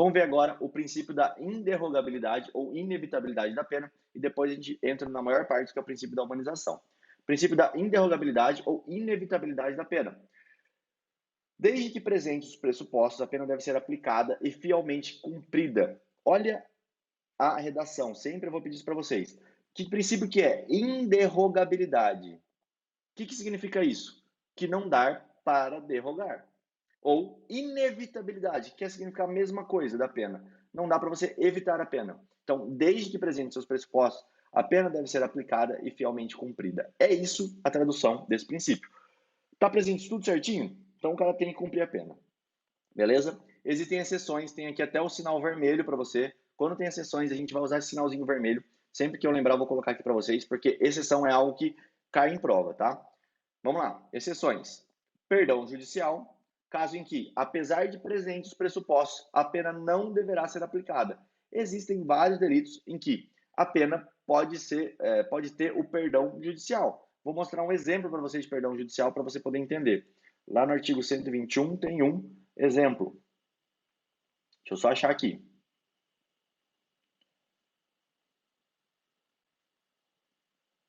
Vamos ver agora o princípio da inderrogabilidade ou inevitabilidade da pena e depois a gente entra na maior parte, que é o princípio da humanização. Princípio da inderrogabilidade ou inevitabilidade da pena. Desde que presentes os pressupostos, a pena deve ser aplicada e fielmente cumprida. Olha a redação, sempre eu vou pedir isso para vocês. Que princípio que é? Inderrogabilidade. O que significa isso? Que não dá para derrogar. Ou inevitabilidade, que quer significar a mesma coisa da pena. Não dá para você evitar a pena. Então, desde que presente seus pressupostos, a pena deve ser aplicada e fielmente cumprida. É isso a tradução desse princípio. Está presente tudo certinho? Então o cara tem que cumprir a pena. Beleza? Existem exceções, tem aqui até o sinal vermelho para você. Quando tem exceções, a gente vai usar esse sinalzinho vermelho. Sempre que eu lembrar, eu vou colocar aqui para vocês, porque exceção é algo que cai em prova, tá? Vamos lá. Exceções. Perdão judicial, caso em que, apesar de presentes os pressupostos, a pena não deverá ser aplicada. Existem vários delitos em que a pena pode ter o perdão judicial. Vou mostrar um exemplo para vocês de perdão judicial para você poder entender. Lá no artigo 121 tem um exemplo. Deixa eu só achar aqui.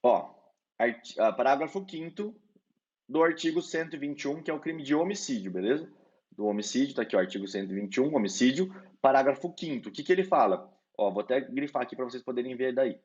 Ó, parágrafo 5º do artigo 121, que é o crime de homicídio, beleza? Do homicídio, tá aqui o artigo 121, homicídio, parágrafo 5º. O que ele fala? Ó, vou até grifar aqui para vocês poderem ver daí.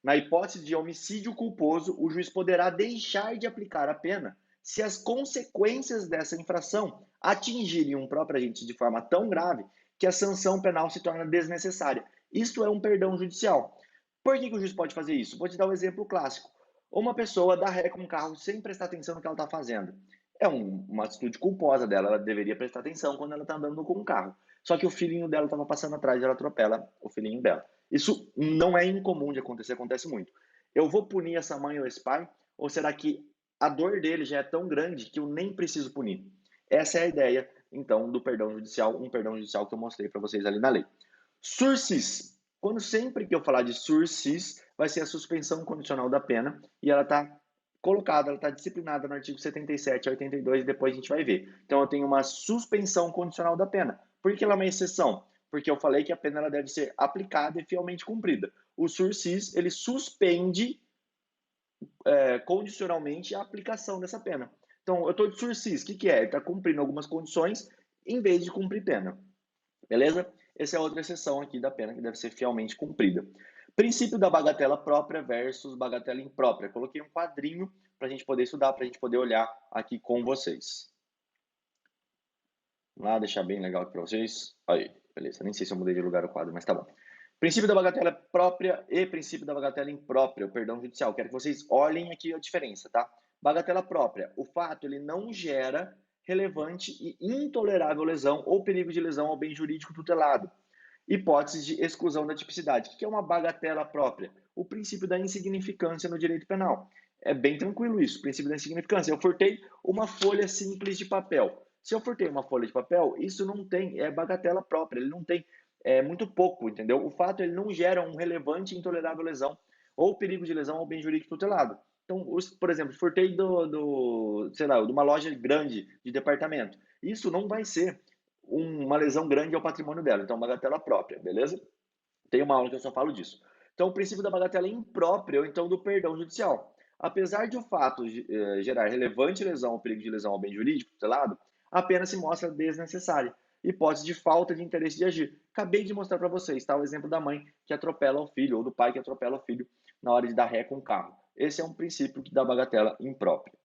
Na hipótese de homicídio culposo, o juiz poderá deixar de aplicar a pena se as consequências dessa infração atingirem um próprio agente de forma tão grave que a sanção penal se torna desnecessária. Isto é um perdão judicial. Por que o juiz pode fazer isso? Vou te dar um exemplo clássico. Uma pessoa dá ré com um carro sem prestar atenção no que ela está fazendo. É uma atitude culposa dela, ela deveria prestar atenção quando ela está andando com um carro. Só que o filhinho dela estava passando atrás e ela atropela o filhinho dela. Isso não é incomum de acontecer, acontece muito. Eu vou punir essa mãe ou esse pai? Ou será que a dor dele já é tão grande que eu nem preciso punir? Essa é a ideia, então, do perdão judicial, um perdão judicial que eu mostrei para vocês ali na lei. Sursis. Quando sempre que eu falar de sursis, vai ser a suspensão condicional da pena e ela está colocada, ela está disciplinada no artigo 77 a 82 e depois a gente vai ver. Então eu tenho uma suspensão condicional da pena. Por que ela é uma exceção? Porque eu falei que a pena ela deve ser aplicada e fielmente cumprida. O sursis, ele suspende condicionalmente a aplicação dessa pena. Então, eu estou de sursis, o que é? Ele está cumprindo algumas condições em vez de cumprir pena. Beleza? Essa é outra exceção aqui da pena que deve ser fielmente cumprida. Princípio da bagatela própria versus bagatela imprópria. Coloquei um quadrinho para a gente poder estudar, para a gente poder olhar aqui com vocês. Vamos lá, deixar bem legal aqui para vocês. Aí, beleza. Nem sei se eu mudei de lugar o quadro, mas tá bom. Princípio da bagatela própria e princípio da bagatela imprópria, o perdão judicial. Quero que vocês olhem aqui a diferença, tá? Bagatela própria. O fato, ele não gera relevante e intolerável lesão ou perigo de lesão ao bem jurídico tutelado. Hipótese de exclusão da tipicidade. O que é uma bagatela própria? O princípio da insignificância no direito penal. É bem tranquilo isso, o princípio da insignificância. Eu furtei uma folha simples de papel. Se eu furtei uma folha de papel, isso não tem, é bagatela própria, ele não tem, é muito pouco, entendeu? O fato, ele não gera um relevante e intolerável lesão ou perigo de lesão ao bem jurídico tutelado. Então, por exemplo, furtei sei lá, de uma loja grande de departamento. Isso não vai ser uma lesão grande ao patrimônio dela, então bagatela própria, beleza? Tem uma aula que eu só falo disso. Então, o princípio da bagatela imprópria, ou então do perdão judicial. Apesar de o fato gerar relevante lesão ou perigo de lesão ao bem jurídico tutelado, a pena se mostra desnecessária. Hipótese de falta de interesse de agir. Acabei de mostrar para vocês, tá? O exemplo da mãe que atropela o filho, ou do pai que atropela o filho na hora de dar ré com o carro. Esse é um princípio da bagatela imprópria.